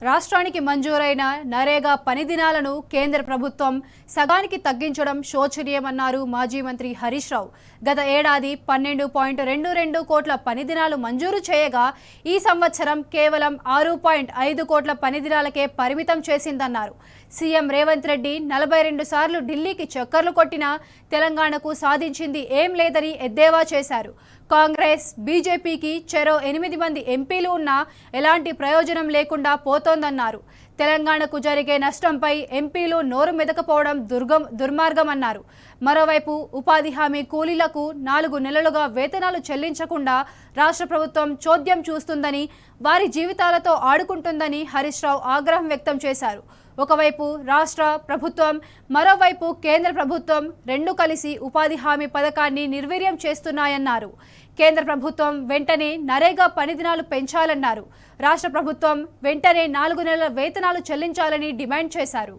రాష్ట్రానికి మంజూరైన నరేగా పని దినాలను కేంద్ర ప్రభుత్వం సగానికి తగ్గించడం శోచనీయమన్నారు మాజీ మంత్రి హరీష్ రావు. గత ఏడాది 12.22 కోట్ల పని దినాలు మంజూరు చేయగా ఈ సంవత్సరం కేవలం 6.5 కోట్ల పని దినాలకే పరిమితం చేసిందన్నారు. సీఎం రేవంత్ రెడ్డి 42 సార్లు ఢిల్లీకి చక్కర్లు కొట్టినా తెలంగాణకు సాధించింది ఏం లేదని ఎద్దేవా చేశారు. కాంగ్రెస్ బీజేపీకి చెరో 8 మంది ఎంపీలు ఉన్నా ఎలాంటి ప్రయోజనం లేకుండా పోతోందన్నారు. తెలంగాణకు జరిగే నష్టంపై ఎంపీలు నోరు మెదకపోవడం దుర్మార్గమన్నారు. మరోవైపు ఉపాధి హామీ కూలీలకు 4 నెలలుగా వేతనాలు చెల్లించకుండా రాష్ట్ర ప్రభుత్వం చోద్యం చూస్తుందని, వారి జీవితాలతో ఆడుకుంటుందని హరీష్ రావు ఆగ్రహం వ్యక్తం చేశారు. ఒకవైపు రాష్ట్ర ప్రభుత్వం, మరోవైపు కేంద్ర ప్రభుత్వం రెండు కలిసి ఉపాధి హామీ పథకాన్ని నిర్వీర్యం చేస్తున్నాయన్నారు. కేంద్ర ప్రభుత్వం వెంటనే నరేగా పని దినాలు పెంచాలన్నారు. రాష్ట్ర ప్రభుత్వం వెంటనే 4 నెలల వేతనాలు చెల్లించాలని డిమాండ్ చేశారు.